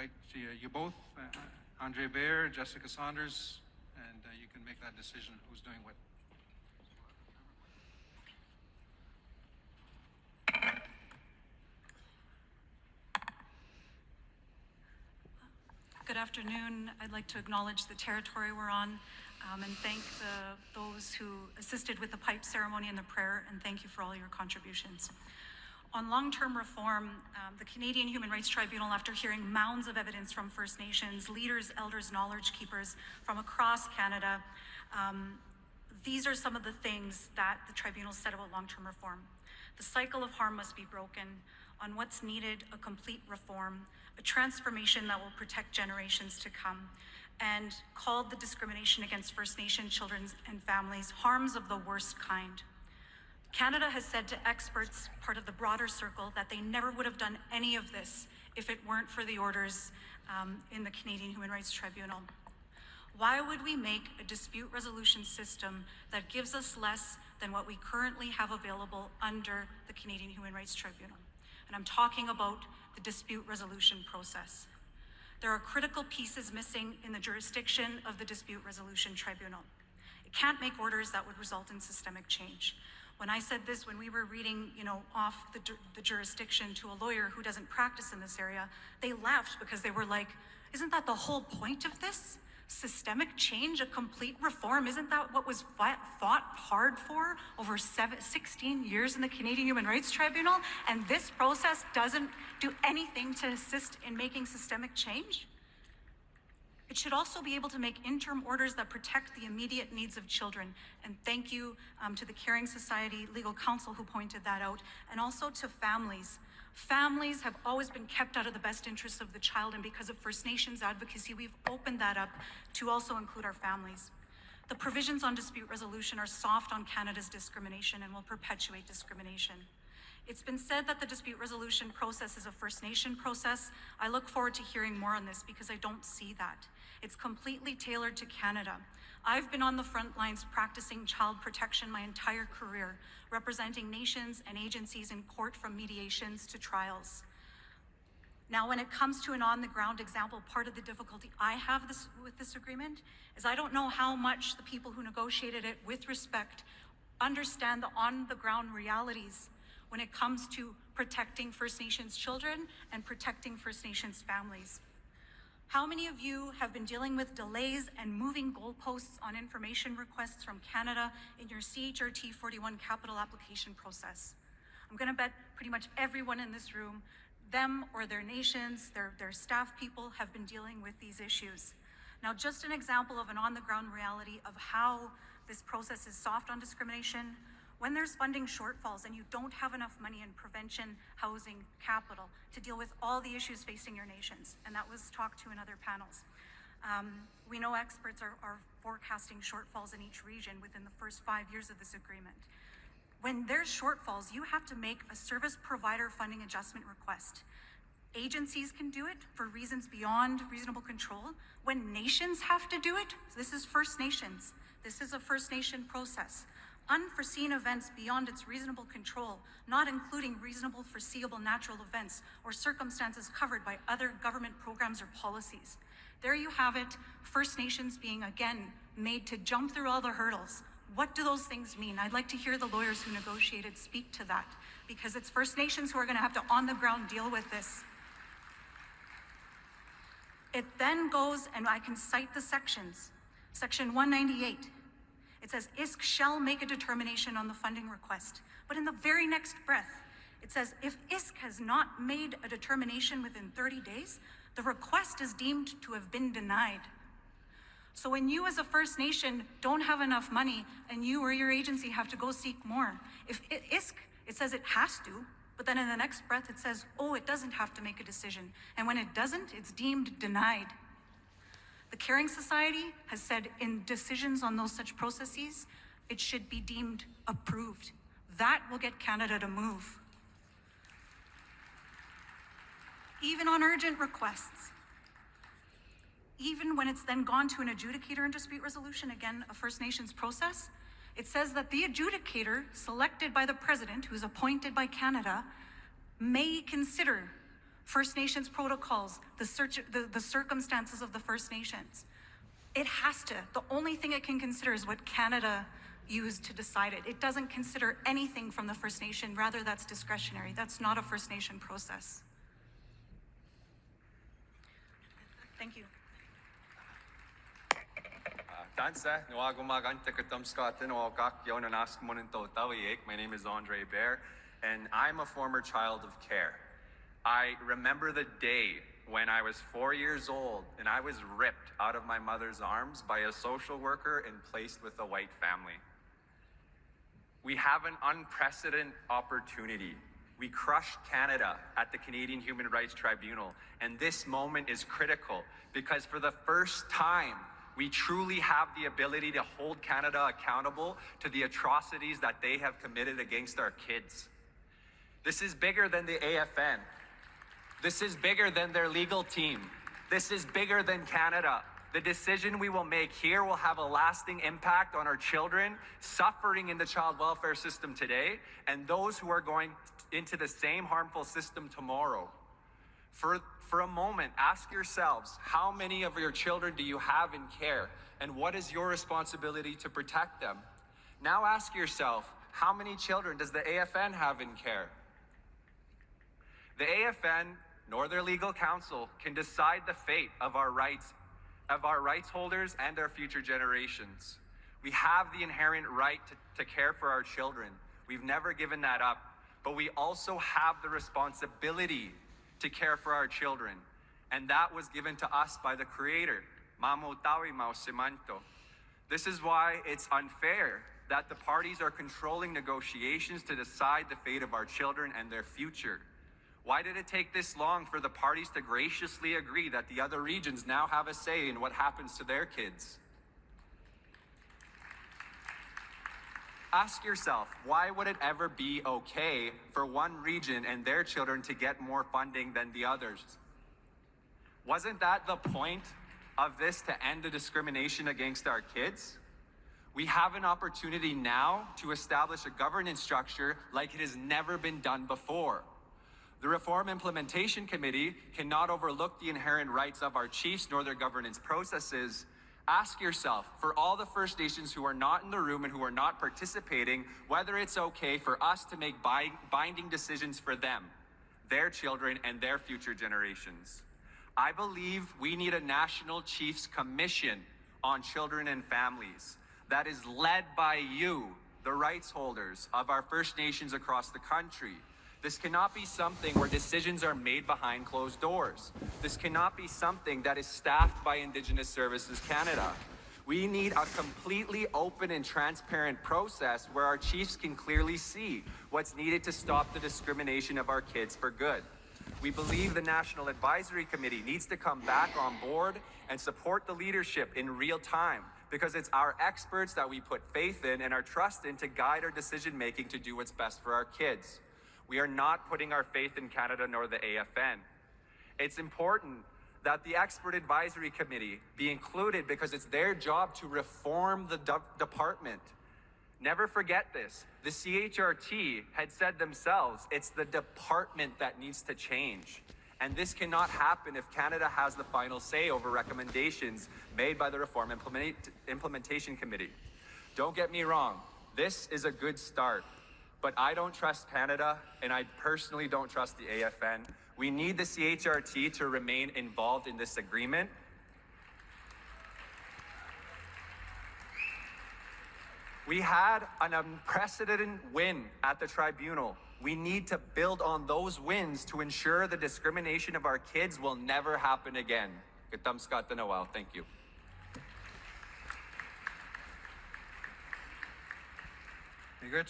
invite you both, André Baer, Jessica Saunders, and you can make that decision who's doing what. Good afternoon. I'd like to acknowledge the territory we're on and thank those who assisted with the pipe ceremony and the prayer, and thank you for all your contributions. On long-term reform, the Canadian Human Rights Tribunal, after hearing mounds of evidence from First Nations, leaders, elders, knowledge keepers from across Canada, these are some of the things that the tribunal said about long-term reform. The cycle of harm must be broken. On what's needed, a complete reform, a transformation that will protect generations to come, and called the discrimination against First Nation children and families harms of the worst kind. Canada has said to experts, part of the broader circle, that they never would have done any of this if it weren't for the orders in the Canadian Human Rights Tribunal. Why would we make a dispute resolution system that gives us less than what we currently have available under the Canadian Human Rights Tribunal? And I'm talking about the dispute resolution process. There are critical pieces missing in the jurisdiction of the Dispute Resolution Tribunal. It can't make orders that would result in systemic change. When I said this, when we were reading, off the jurisdiction to a lawyer who doesn't practice in this area, they laughed because they were like, isn't that the whole point of this? Systemic change, a complete reform, isn't that what was fought hard for over 16 years in the Canadian Human Rights Tribunal? And this process doesn't do anything to assist in making systemic change? It should also be able to make interim orders that protect the immediate needs of children. And thank you to the Caring Society Legal Counsel who pointed that out, and also to families. Families have always been kept out of the best interests of the child, and because of First Nations advocacy, we've opened that up to also include our families. The provisions on dispute resolution are soft on Canada's discrimination and will perpetuate discrimination. It's been said that the dispute resolution process is a First Nation process. I look forward to hearing more on this because I don't see that. It's completely tailored to Canada. I've been on the front lines practicing child protection my entire career, representing nations and agencies in court from mediations to trials. Now, when it comes to an on-the-ground example, part of the difficulty I have with this agreement is I don't know how much the people who negotiated it with respect understand the on-the-ground realities when it comes to protecting First Nations children and protecting First Nations families. How many of you have been dealing with delays and moving goalposts on information requests from Canada in your CHRT 41 capital application process? I'm going to bet pretty much everyone in this room, them or their nations, their staff people have been dealing with these issues. Now, just an example of an on-the-ground reality of how this process is soft on discrimination. When there's funding shortfalls and you don't have enough money in prevention, housing, capital to deal with all the issues facing your nations, and that was talked to in other panels. We know experts are forecasting shortfalls in each region within the first 5 years of this agreement. When there's shortfalls, you have to make a service provider funding adjustment request. Agencies can do it for reasons beyond reasonable control. When nations have to do it, this is First Nations. This is a First Nation process. Unforeseen events beyond its reasonable control, not including reasonable foreseeable natural events or circumstances covered by other government programs or policies. There you have it, First Nations being again made to jump through all the hurdles. What do those things mean? I'd like to hear the lawyers who negotiated speak to that, because it's First Nations who are going to have to on the ground deal with this. It then goes, and I can cite the sections. Section 198. It says, ISC shall make a determination on the funding request. But in the very next breath, it says, if ISC has not made a determination within 30 days, the request is deemed to have been denied. So when you as a First Nation don't have enough money and you or your agency have to go seek more, if ISC, it says it has to, but then in the next breath it says, oh, it doesn't have to make a decision. And when it doesn't, it's deemed denied. The Caring Society has said in decisions on those such processes, it should be deemed approved. That will get Canada to move. Even on urgent requests, even when it's then gone to an adjudicator in dispute resolution, again, a First Nations process, it says that the adjudicator selected by the President, who's appointed by Canada, may consider First Nations protocols, the circumstances of the First Nations. It has to. The only thing it can consider is what Canada used to decide it. It doesn't consider anything from the First Nation. Rather, that's discretionary. That's not a First Nation process. Thank you. Dansa, my name is André, and I'm a former child of care. I remember the day when I was 4 years old and I was ripped out of my mother's arms by a social worker and placed with a white family. We have an unprecedented opportunity. We crushed Canada at the Canadian Human Rights Tribunal, and this moment is critical because for the first time, we truly have the ability to hold Canada accountable to the atrocities that they have committed against our kids. This is bigger than the AFN. This is bigger than their legal team. This is bigger than Canada. The decision we will make here will have a lasting impact on our children suffering in the child welfare system today and those who are going into the same harmful system tomorrow. For a moment, ask yourselves, how many of your children do you have in care, and what is your responsibility to protect them? Now ask yourself, how many children does the AFN have in care? The AFN, nor their legal counsel, can decide the fate of our rights holders and our future generations. We have the inherent right to care for our children. We've never given that up, but we also have the responsibility to care for our children, and that was given to us by the Creator. This is why it's unfair that the parties are controlling negotiations to decide the fate of our children and their future. Why did it take this long for the parties to graciously agree that the other regions now have a say in what happens to their kids? Ask yourself, why would it ever be okay for one region and their children to get more funding than the others? Wasn't that the point of this, to end the discrimination against our kids? We have an opportunity now to establish a governance structure like it has never been done before. The Reform Implementation Committee cannot overlook the inherent rights of our chiefs nor their governance processes. Ask yourself, for all the First Nations who are not in the room and who are not participating, whether it's okay for us to make binding decisions for them, their children, and their future generations. I believe we need a National Chiefs Commission on Children and Families that is led by you, the rights holders of our First Nations across the country. This cannot be something where decisions are made behind closed doors. This cannot be something that is staffed by Indigenous Services Canada. We need a completely open and transparent process where our chiefs can clearly see what's needed to stop the discrimination of our kids for good. We believe the National Advisory Committee needs to come back on board and support the leadership in real time, because it's our experts that we put faith in and our trust in to guide our decision making to do what's best for our kids. We are not putting our faith in Canada nor the AFN. It's important that the Expert Advisory Committee be included because it's their job to reform the department. Never forget this. The CHRT had said themselves, it's the department that needs to change. And this cannot happen if Canada has the final say over recommendations made by the Reform Implementation Committee. Don't get me wrong, this is a good start. But I don't trust Canada, and I personally don't trust the AFN. We need the CHRT to remain involved in this agreement. We had an unprecedented win at the tribunal. We need to build on those wins to ensure the discrimination of our kids will never happen again. Thank you. Very good.